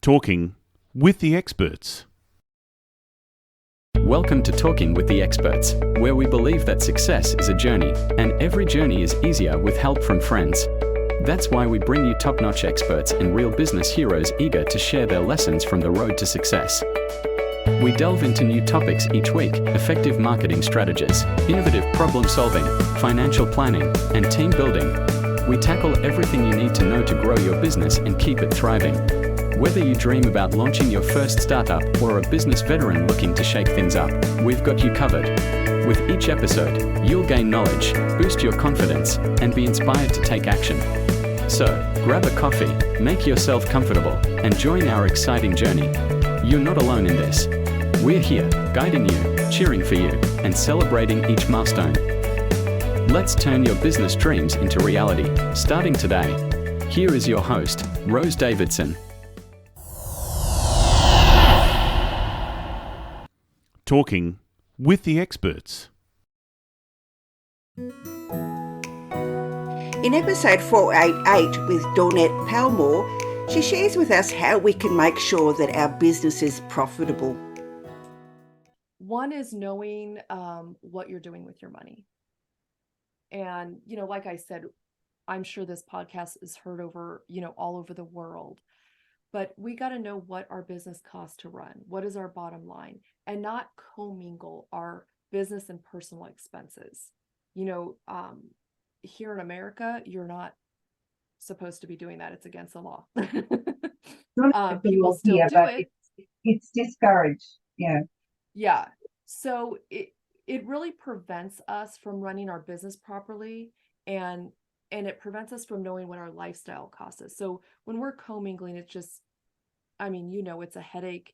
Talking with the experts. Welcome to Talking with the Experts, where we believe that success is a journey, and every journey is easier with help from friends. That's why we bring you top-notch experts and real business heroes eager to share their lessons from the road to success. We delve into new topics each week: effective marketing strategies, innovative problem solving, financial planning, and team building. We tackle everything you need to know to grow your business and keep it thriving. Whether you dream about launching your first startup or are a business veteran looking to shake things up, we've got you covered. With each episode, you'll gain knowledge, boost your confidence, and be inspired to take action. So, grab a coffee, make yourself comfortable, and join our exciting journey. You're not alone in this. We're here, guiding you, cheering for you, and celebrating each milestone. Let's turn your business dreams into reality, starting today. Here is your host, Rose Davidson. Talking with the experts. In episode 488 with Dawnette Palmore, she shares with us how we can make sure that our business is profitable. One is knowing what you're doing with your money. And, like I said, I'm sure this podcast is heard over, all over the world. But we got to know what our business costs to run. What is our bottom line? And not commingle our business and personal expenses. Here in America, you're not supposed to be doing that. It's against the law. People still do it. It's discouraged. Yeah. Yeah. So it really prevents us from running our business properly, and it prevents us from knowing what our lifestyle costs us. So when we're commingling, it's just, it's a headache.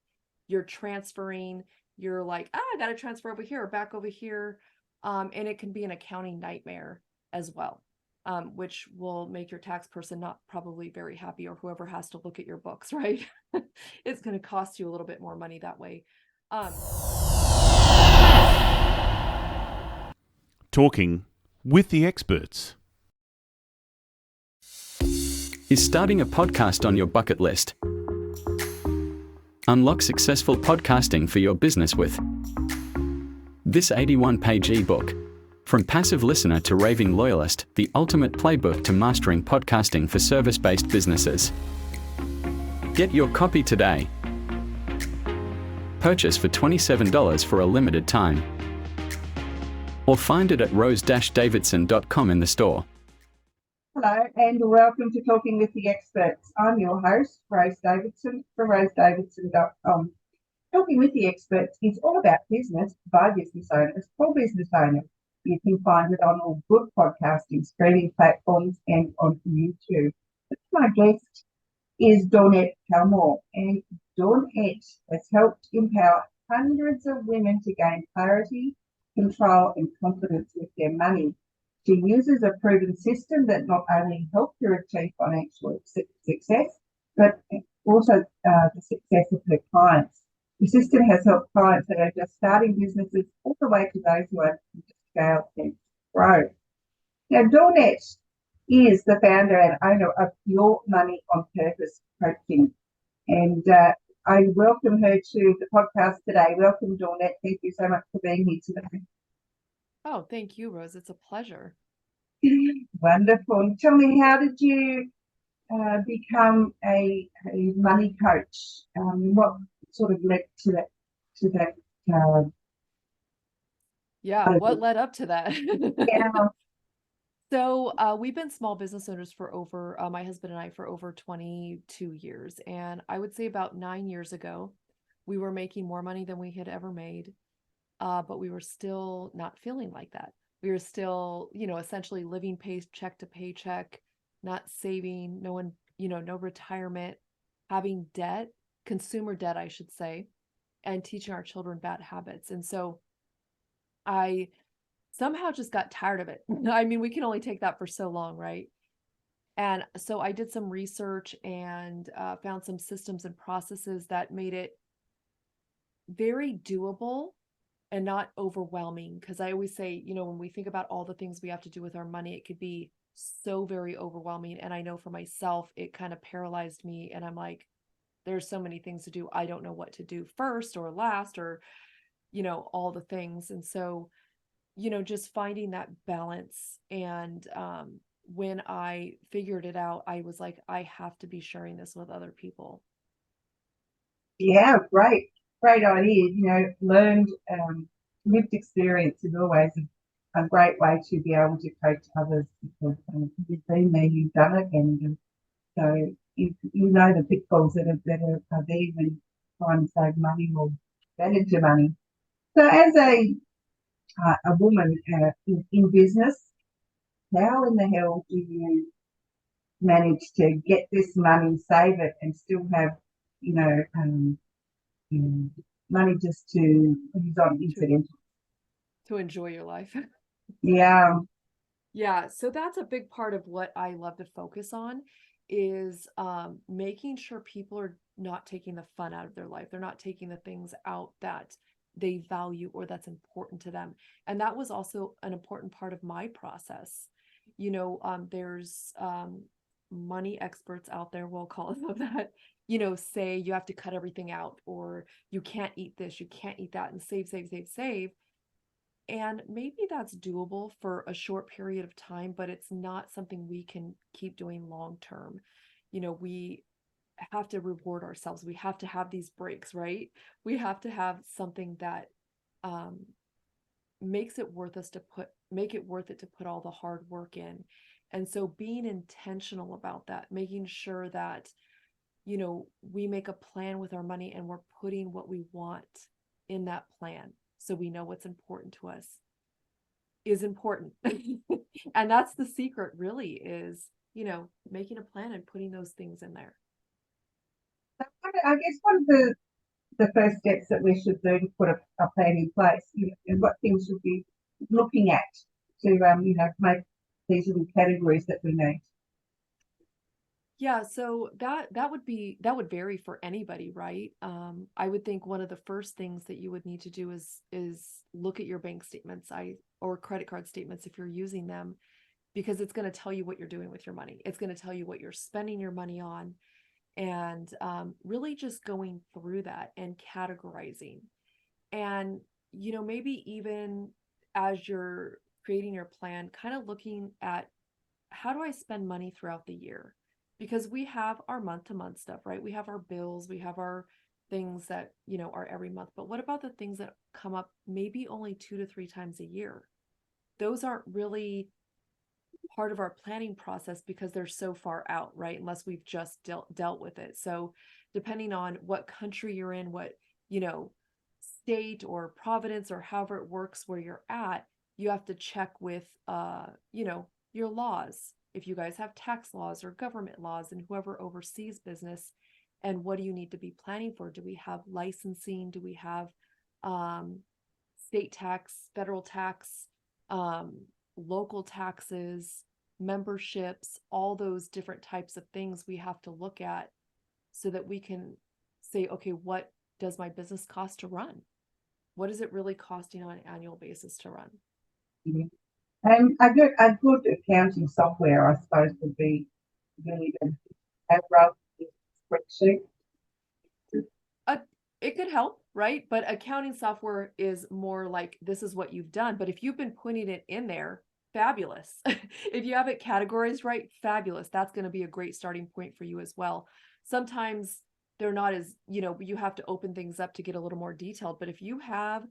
You're transferring, you're like, I got to transfer over here or back over here. And it can be an accounting nightmare as well, which will make your tax person not probably very happy, or whoever has to look at your books, right? It's going to cost you a little bit more money that way. Talking with the experts. Is starting a podcast on your bucket list? Unlock successful podcasting for your business with this 81-page ebook. From passive listener to raving loyalist, the ultimate playbook to mastering podcasting for service-based businesses. Get your copy today. Purchase for $27 for a limited time. Or find it at rose-davidson.com in the store. Hello and welcome to Talking with the Experts. I'm your host, Rose Davidson, from rose-davidson.com. Talking with the Experts is all about business by business owners for business owners. You can find it on all good podcasting streaming platforms and on YouTube. My guest is Dawnette Palmore, and Dawnette has helped empower hundreds of women to gain clarity, control and confidence with their money. She uses a proven system that not only helps her achieve financial success, but also the success of her clients. The system has helped clients that are just starting businesses all the way to those who are to scale and grow. Now, Dawnette is the founder and owner of Your Money on Purpose Coaching. And I welcome her to the podcast today. Welcome, Dawnette. Thank you so much for being here today. Oh, thank you, Rose. It's a pleasure. Wonderful. Tell me, how did you become a money coach? What sort of led to that? What led up to that? Yeah. So we've been small business owners for over, my husband and I, for over 22 years. And I would say about 9 years ago, we were making more money than we had ever made. But we were still not feeling like that. We were still, essentially living paycheck to paycheck, not saving, no retirement, having debt, consumer debt, I should say, and teaching our children bad habits. And so I somehow just got tired of it. We can only take that for so long, right? And so I did some research and found some systems and processes that made it very doable and not overwhelming. Because I always say, when we think about all the things we have to do with our money, it could be so very overwhelming. And I know for myself, it kind of paralyzed me. And I'm like, there's so many things to do. I don't know what to do first or last, or, all the things. And so, just finding that balance. And when I figured it out, I was like, I have to be sharing this with other people. Yeah, great idea. Learned, lived experience is always a great way to be able to coach others, because you've been there, you've done it, and so you know the pitfalls that are there when trying to save money or manage your money. So, as a woman in business, how in the hell do you manage to get this money, save it, and still have, money just to use on incidental? To enjoy your life. Yeah. Yeah, so that's a big part of what I love to focus on, is making sure people are not taking the fun out of their life. They're not taking the things out that they value or that's important to them. And that was also an important part of my process. There's money experts out there, we'll call it that, say you have to cut everything out, or you can't eat this, you can't eat that, and save, save, save, save. And maybe that's doable for a short period of time, but it's not something we can keep doing long term. We have to reward ourselves. We have to have these breaks, right? We have to have something that um, makes it worth make it worth it to put all the hard work in. And so being intentional about that, making sure that, we make a plan with our money and we're putting what we want in that plan, so we know what's important to us is important. And that's the secret, really, is, making a plan and putting those things in there. I guess one of the first steps that we should do to put a plan in place, and what things should be looking at to, make these little categories that we need. Yeah, so that would vary for anybody, right? I would think one of the first things that you would need to do is look at your bank statements, or credit card statements if you're using them, because it's going to tell you what you're doing with your money. It's going to tell you what you're spending your money on, and really just going through that and categorizing. And maybe even as you're creating your plan, kind of looking at, how do I spend money throughout the year? Because we have our month-to-month stuff, right? We have our bills, we have our things that, are every month. But what about the things that come up maybe only 2 to 3 times a year? Those aren't really part of our planning process because they're so far out, right? Unless we've just dealt with it. So depending on what country you're in, what, state or providence, or however it works where you're at, you have to check with, your laws. If you guys have tax laws or government laws, and whoever oversees business, and what do you need to be planning for? Do we have licensing? Do we have state tax, federal tax, local taxes, memberships, all those different types of things we have to look at, so that we can say, okay, what does my business cost to run? What is it really costing on an annual basis to run? Mm-hmm. And a good accounting software, I suppose, would be really good, rather than a spreadsheet. It could help, right? But accounting software is more like, this is what you've done. But if you've been putting it in there, fabulous. If you have it categorized right, fabulous. That's going to be a great starting point for you as well. Sometimes they're not as, you have to open things up to get a little more detailed. But if you have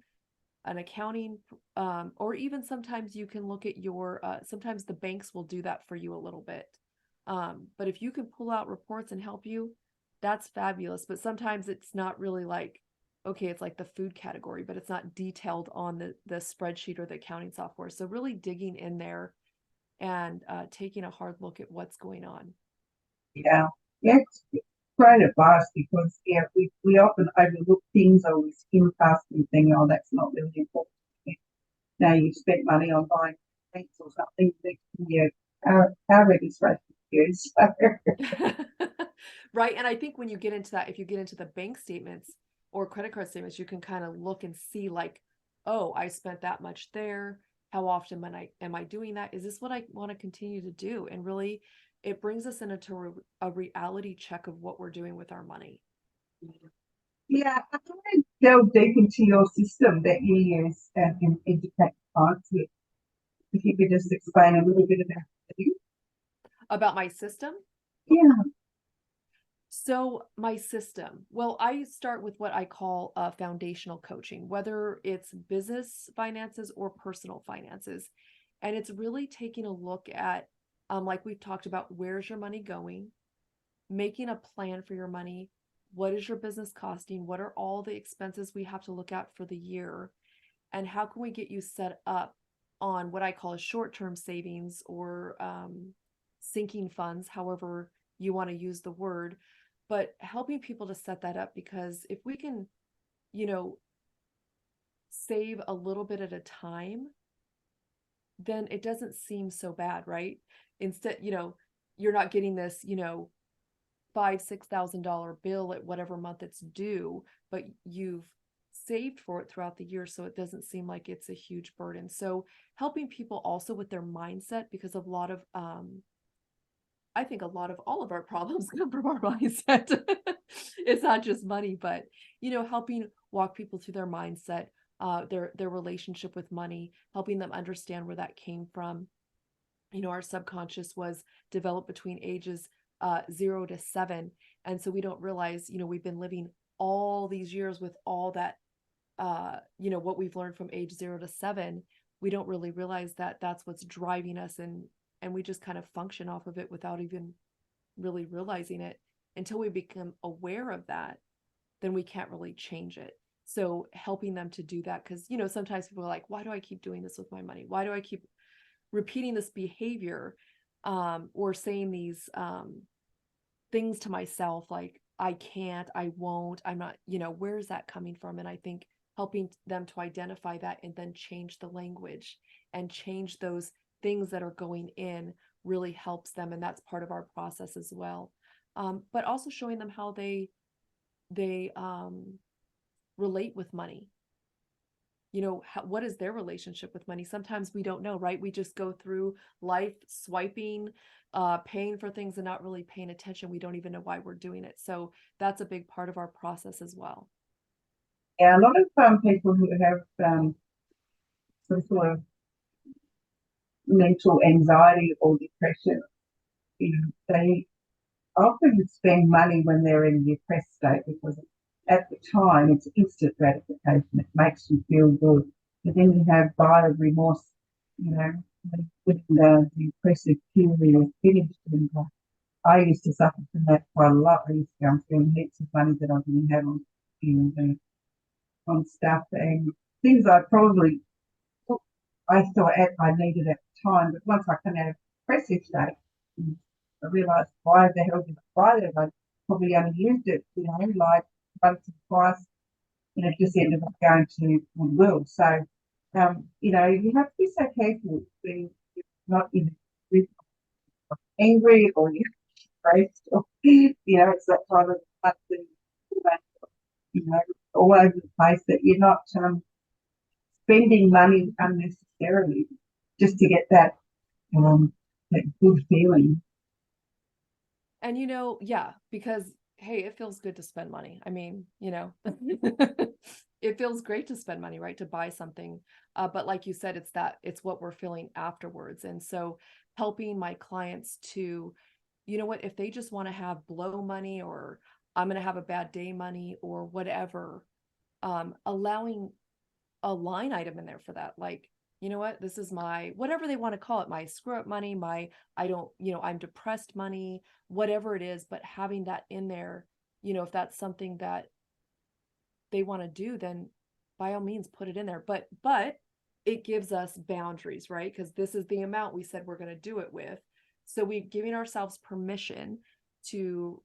an accounting, or even sometimes you can look at your, sometimes the banks will do that for you a little bit. But if you can pull out reports and help you, that's fabulous. But sometimes it's not really like, okay, it's like the food category, but it's not detailed on the spreadsheet or the accounting software. So really digging in there and taking a hard look at what's going on. Yeah. It's great advice, because we often overlook things, or we skim past and think, oh, that's not really important. Now you've spent money on buying things or something that our registration is. Right. And I think when you get into that, if you get into the bank statements or credit card statements, you can kind of look and see, like, oh, I spent that much there. How often am I doing that? Is this what I want to continue to do? And really, it brings us into a reality check of what we're doing with our money. Yeah, I want to delve deep into your system that you use and educate clients with. If you could just explain a little bit about it. About my system. Yeah. So my system, well, I start with what I call foundational coaching, whether it's business finances or personal finances. And it's really taking a look at, like we've talked about, where's your money going, making a plan for your money. What is your business costing? What are all the expenses we have to look at for the year? And how can we get you set up on what I call a short-term savings or sinking funds, however you want to use the word, but helping people to set that up, because if we can, you know, save a little bit at a time, then it doesn't seem so bad, right? Instead, you're not getting this, $5,000-$6,000 bill at whatever month it's due, but you've saved for it throughout the year, so it doesn't seem like it's a huge burden. So helping people also with their mindset, because a lot of I think a lot of all of our problems come from our mindset. It's not just money, but helping walk people through their mindset, their relationship with money, helping them understand where that came from. Our subconscious was developed between ages 0 to 7, and so we don't realize, we've been living all these years with all that, what we've learned from age 0 to 7. We don't really realize that that's what's driving us, and we just kind of function off of it without even really realizing it. Until we become aware of that, then we can't really change it. So helping them to do that, because sometimes people are like, why do I keep doing this with my money? Why do I keep repeating this behavior, or saying these things to myself, like I can't, I won't, I'm not, where's that coming from? And I think helping them to identify that and then change the language and change those things that are going in really helps them. And that's part of our process as well. But also showing them how they relate with money. What is their relationship with money? Sometimes we don't know, right? We just go through life swiping, paying for things and not really paying attention. We don't even know why we're doing it. So that's a big part of our process as well. Yeah, a lot of people who have some sort of mental anxiety or depression, they often spend money when they're in the depressed state, because at the time it's instant gratification. It makes you feel good. But then you have buyer remorse, when the depressive period is finished. And I used to suffer from that quite a lot. I used to go and spend heaps of money that I didn't have on stuff and things I thought I needed at the time. But once I come out of the depressive state, I realised, why the hell did I buy that? I probably only used it, like once or twice, and it just ended up going to Goodwill. So, you have to be so careful when you're not angry or you're stressed, or, it's that kind of all over the place, that you're not spending money unnecessarily just to get that good feeling. And yeah, because hey, it feels good to spend money. I mean, it feels great to spend money, right? To buy something. But like you said, it's what we're feeling afterwards. And so helping my clients to, if they just want to have blow money, or I'm going to have a bad day money, or whatever, allowing a line item in there for that. Like, this is my, whatever they want to call it, my screw up money, I'm depressed money, whatever it is, but having that in there, if that's something that they want to do, then by all means put it in there. But it gives us boundaries, right? Because this is the amount we said we're going to do it with. So we're giving ourselves permission to,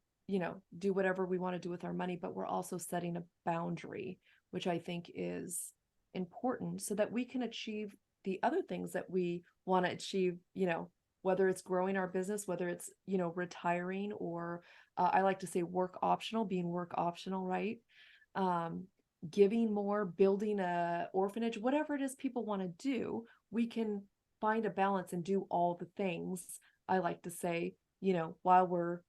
do whatever we want to do with our money, but we're also setting a boundary, which I think is important, so that we can achieve the other things that we want to achieve, whether it's growing our business, whether it's, retiring, or I like to say being work optional, right? Giving more, building a orphanage, whatever it is people want to do, we can find a balance and do all the things, I like to say, while we're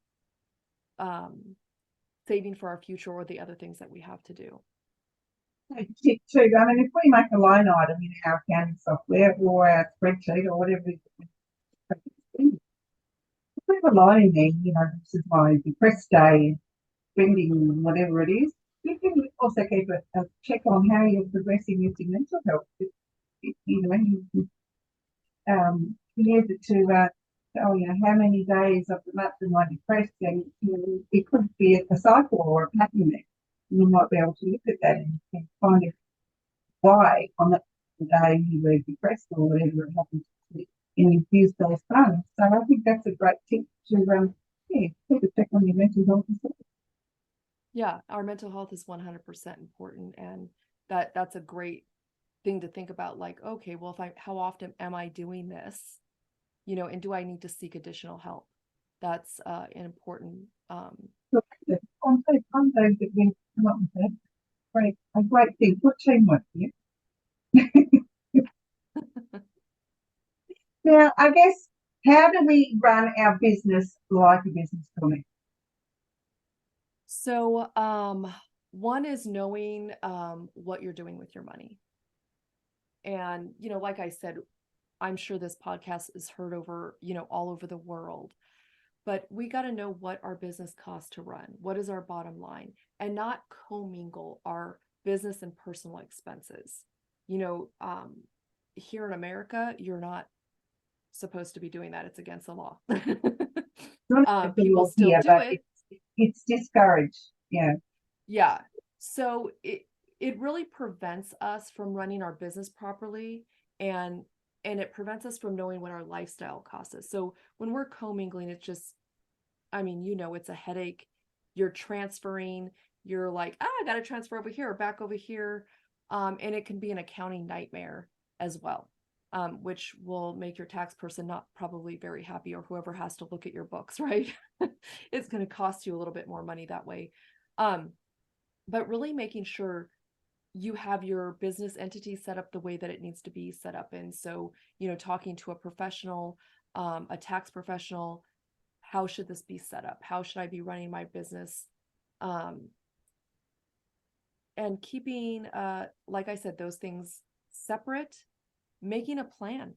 saving for our future or the other things that we have to do. Tip two, I mean, if we make a line item in our accounting software or our spreadsheet or whatever it is, if we have a line in there, this is my depressed day, spending whatever it is, you can also keep a check on how you're progressing with your mental health. You can use it to, how many days of the month am I depressed? And it could be a cycle or a pattern there. You might be able to look at that and find out why on that day you were depressed or whatever it happens to be, and infuse those funds. So I think that's a great tip to keep a check on your mental health as well. Yeah, our mental health is 100% important, and that's a great thing to think about. Like, okay, well, how often am I doing this? And do I need to seek additional help? That's an important. On those that we come up with that, a great thing. Good teamwork here. Now, I guess, how do we run our business like a business, Connie? So, one is knowing what you're doing with your money. And, like I said, I'm sure this podcast is heard over, all over the world. But we got to know what our business costs to run. What is our bottom line? And not commingle our business and personal expenses. Here in America, you're not supposed to be doing that. It's against the law. People still do it. It's discouraged. Yeah. Yeah. So it really prevents us from running our business properly, and it prevents us from knowing what our lifestyle costs us. So when we're commingling, it's just, it's a headache. You're transferring, you're like, I got to transfer over here or back over here. And it can be an accounting nightmare as well, which will make your tax person not probably very happy, or whoever has to look at your books, right? It's going to cost you a little bit more money that way. But really making sure you have your business entity set up the way that it needs to be set up. And so, talking to a professional, a tax professional, how should this be set up? How should I be running my business? And keeping, like I said, those things separate, making a plan.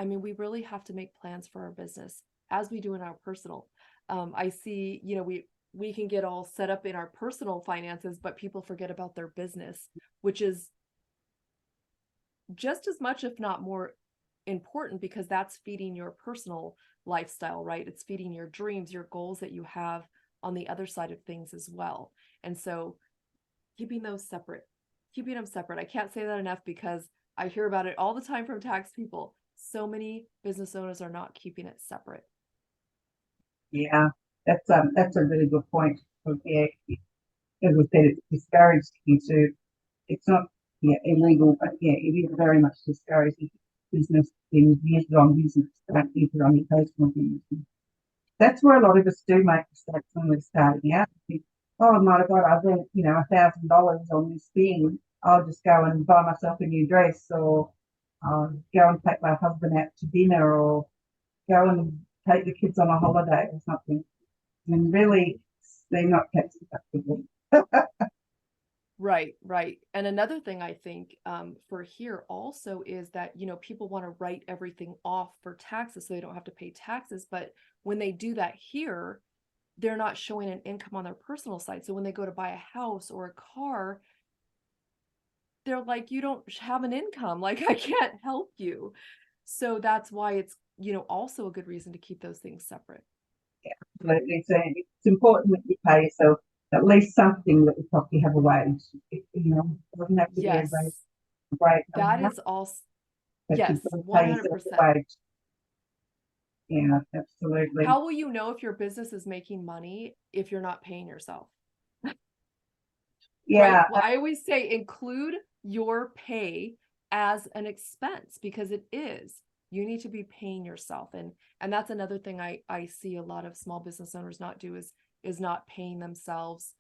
We really have to make plans for our business as we do in our personal. I see, we can get all set up in our personal finances, but people forget about their business, which is just as much, if not more important, because that's feeding your personal lifestyle, right? It's feeding your dreams, your goals that you have on the other side of things as well. And so keeping them separate. I can't say that enough, because I hear about it all the time from tax people. So many business owners are not keeping it separate. Yeah. That's a really good point. Yeah, as I said, it's discouraged you to. It's not illegal, but it is very much discouraged. Business things, use it on business, don't use it on your personal things. That's where a lot of us do make mistakes when we're starting out. Think, oh my God, I've earned $1,000 on this thing. I'll just go and buy myself a new dress, or go and take my husband out to dinner, or go and take the kids on a holiday or something. And really, they're not tax deductible. Right. And another thing I think for here also is that, people want to write everything off for taxes so they don't have to pay taxes. But when they do that here, they're not showing an income on their personal side. So when they go to buy a house or a car, they're like, you don't have an income. Like, I can't help you. So that's why it's, also a good reason to keep those things separate. Yeah, absolutely. So it's important that you pay yourself at least something that you probably have a wage. It doesn't have to be a great. That is also, yes, 100%. Yeah, absolutely. How will you know if your business is making money if you're not paying yourself? Yeah. Right? Well, I always say include your pay as an expense, because it is. You need to be paying yourself. And that's another thing I see a lot of small business owners not do is not paying themselves.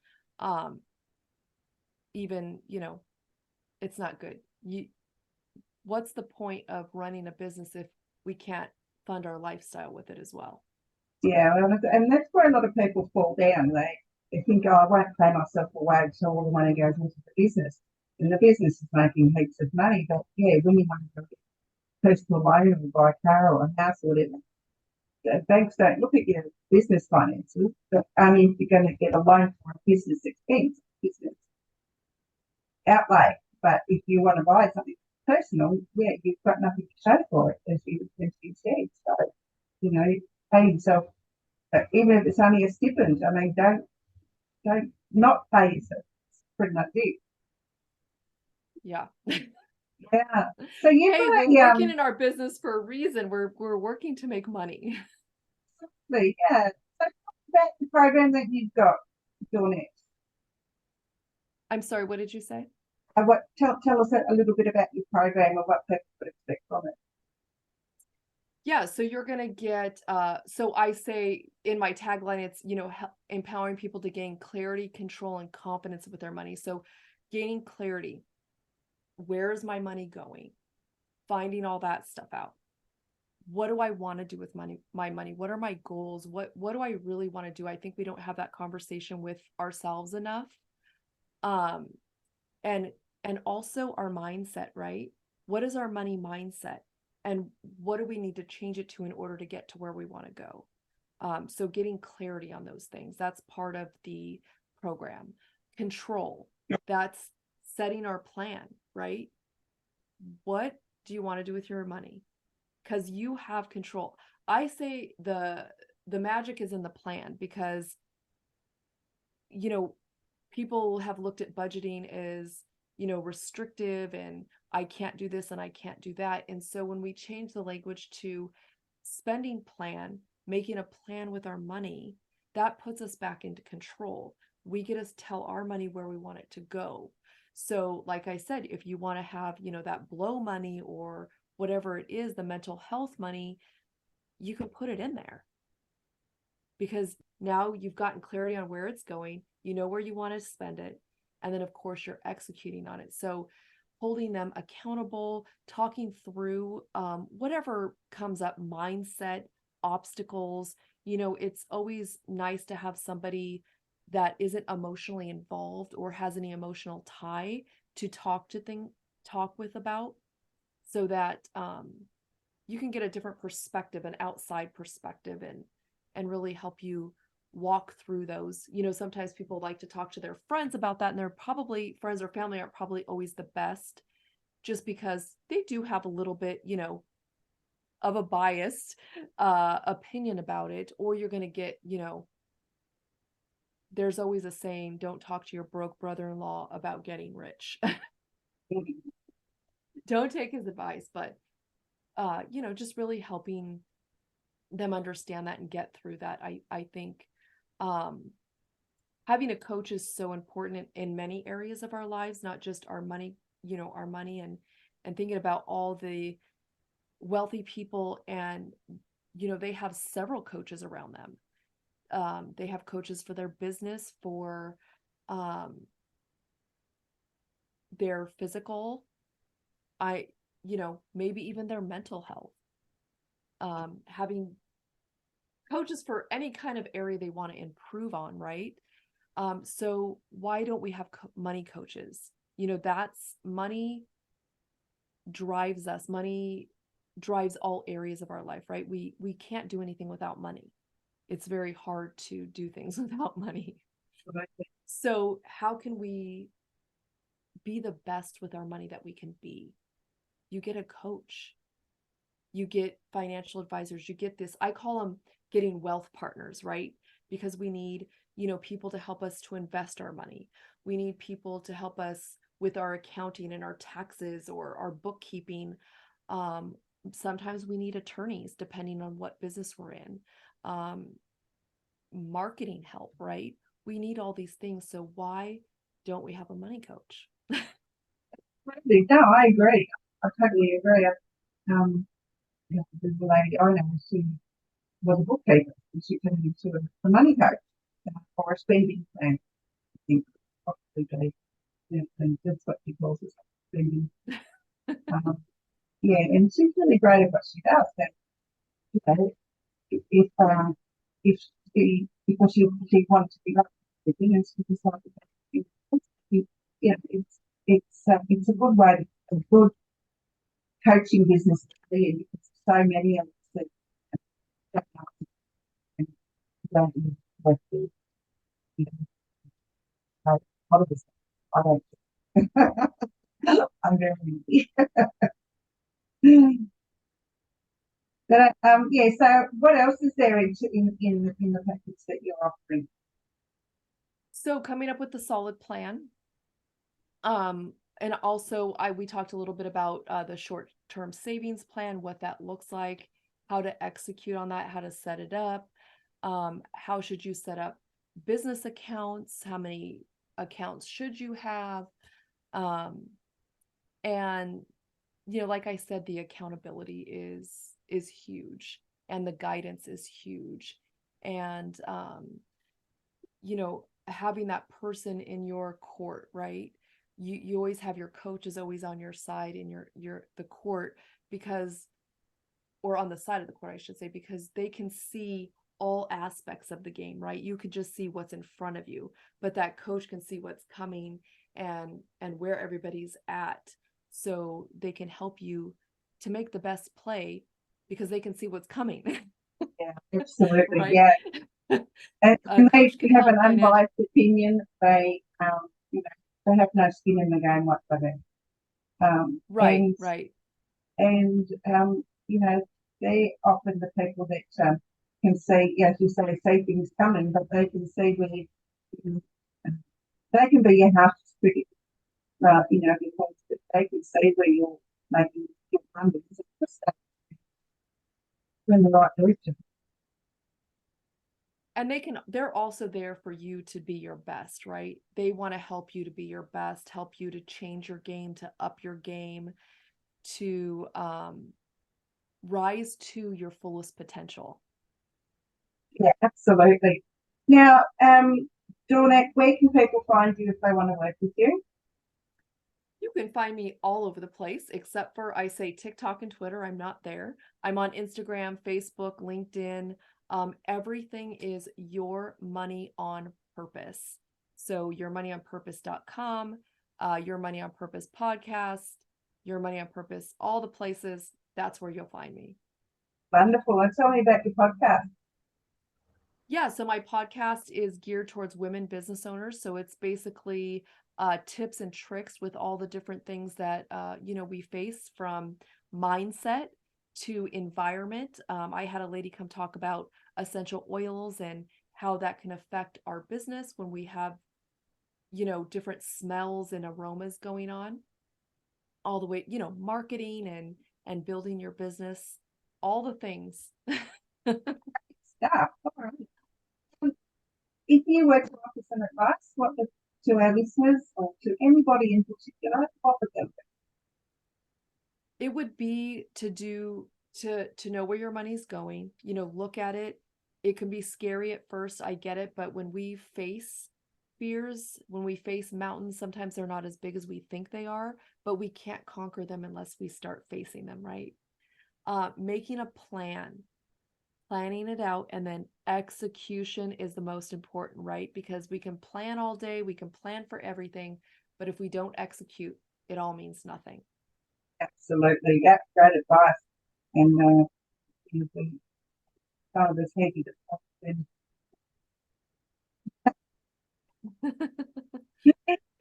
Even, it's not good. What's the point of running a business if we can't fund our lifestyle with it as well? Yeah, and that's where a lot of people fall down. they think, oh, I won't pay myself away, so all the money goes into the business. And the business is making heaps of money, but yeah, when you want to get a personal loan or buy a car or a house or whatever, the banks don't look at your business finances, but only if you're going to get a loan for a business expense, business outlay. But if you want to buy something personal, yeah, you've got nothing to show for it, as you said. So, you know, pay yourself, even if it's only a stipend. I mean, don't not pay yourself. It's pretty much it. Yeah. Yeah. So you've Hey, got we're working in our business for a reason. We're working to make money. yeah. So talk about the program that you've got, Dawnette. I'm sorry, what did you say? Tell us a little bit about your program and what people would expect from it. Yeah, so you're going to get, so I say in my tagline, it's, empowering people to gain clarity, control, and confidence with their money. So gaining clarity, where is my money going? Finding all that stuff out. What do I want to do with my money? What are my goals? What do I really want to do? I think we don't have that conversation with ourselves enough. And also our mindset, right? What is our money mindset? And what do we need to change it to in order to get to where we want to go? So getting clarity on those things, that's part of the program. Control, that's setting our plan, right? What do you want to do with your money? Because you have control. I say the magic is in the plan, because, people have looked at budgeting as, restrictive, and I can't do this and I can't do that. And so when we change the language to spending plan, making a plan with our money, that puts us back into control. We get to tell our money where we want it to go. So like I said, if you want to have, that blow money or whatever it is, the mental health money, you can put it in there, because now you've gotten clarity on where it's going, where you want to spend it. And then of course you're executing on it. So holding them accountable, talking through whatever comes up, mindset, obstacles. It's always nice to have somebody that isn't emotionally involved or has any emotional tie to talk with about, so that you can get a different perspective, an outside perspective, and really help you walk through those. Sometimes people like to talk to their friends about that, and they're probably, friends or family aren't probably always the best, just because they do have a little bit, of a biased opinion about it. Or you're going to get, there's always a saying, don't talk to your broke brother-in-law about getting rich. Don't take his advice, but just really helping them understand that and get through that. I think having a coach is so important in many areas of our lives, not just our money, our money, and thinking about all the wealthy people, and they have several coaches around them. They have coaches for their business, for their physical, maybe even their mental health. Having coaches for any kind of area they want to improve on, right? So why don't we have money coaches? That's money drives us. Money drives all areas of our life, right? We can't do anything without money. It's very hard to do things without money. So how can we be the best with our money that we can be? You get a coach, you get financial advisors, you get this, I call them getting wealth partners, right? Because we need, people to help us to invest our money. We need people to help us with our accounting and our taxes or our bookkeeping. Sometimes we need attorneys, depending on what business we're in. Marketing help, right? We need all these things. So why don't we have a money coach? No, I agree. I totally agree. There's a lady I know, she was a bookkeeper, and she turned into a money coach for a spending plan. I think probably and that's what she calls it, spending. Yeah, and she's really great at what she does. That if she because she wanted to be like beginners to decide it's a good way, a good coaching business to be in, because so many of us that don't use what the, you know, a lot of us, I don't. I'm very easy. But yeah. So, what else is there in the package that you're offering? So, coming up with a solid plan. And also we talked a little bit about the short-term savings plan, what that looks like, how to execute on that, how to set it up. How should you set up business accounts? How many accounts should you have? And like I said, the accountability is huge, and the guidance is huge. And having that person in your court, right? You always have your coach is always on your side in the court, or on the side of the court, I should say, because they can see all aspects of the game, right? You could just see what's in front of you, but that coach can see what's coming and where everybody's at, so they can help you to make the best play because they can see what's coming. Yeah, absolutely. Right? Yeah. And they have an unbiased opinion. They, they have no skin in the game whatsoever. Right. And they're often the people that can see, as you say, see things coming, but they can see where they can be your harshest critic, because they can see where you're making your blunders in the right direction. And they're also there for you to be your best, right? They want to help you to be your best, help you to change your game, to up your game, to rise to your fullest potential. Yeah, absolutely. Now, Dawnette, where can people find you if they want to work with you? You can find me all over the place, except for, I say, TikTok and Twitter. I'm not there. I'm on Instagram, Facebook, LinkedIn. Everything is Your Money on Purpose. So yourmoneyonpurpose.com, Your Money on Purpose podcast, Your Money on Purpose, all the places. That's where you'll find me. Wonderful. And tell me about your podcast. Yeah, so my podcast is geared towards women business owners. So it's basically tips and tricks with all the different things that we face, from mindset to environment. I had a lady come talk about essential oils and how that can affect our business when we have, different smells and aromas going on, all the way, marketing and building your business, all the things. Stuff. All right. If you were to offer some advice, to our listeners or to anybody in particular, what would that be? It would be to know where your money's going, look at it. It can be scary at first, I get it, but when we face fears, when we face mountains, sometimes they're not as big as we think they are, but we can't conquer them unless we start facing them, right? Making a plan, planning it out, and then execution is the most important, right? Because we can plan all day, we can plan for everything, but if we don't execute, it all means nothing. Absolutely. That's great advice. And some of us heavy to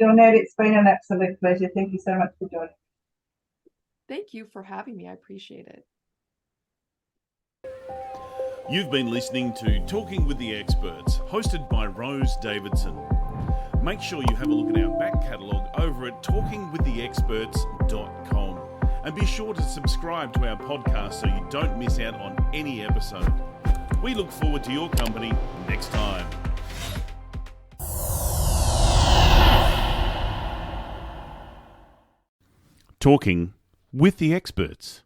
Dawnette, it's been an absolute pleasure. Thank you so much for joining. Thank you for having me. I appreciate it. You've been listening to Talking with the Experts, hosted by Rose Davidson. Make sure you have a look at our back catalogue over at talkingwiththeexperts.com. And be sure to subscribe to our podcast so you don't miss out on any episode. We look forward to your company next time. Talking with the Experts.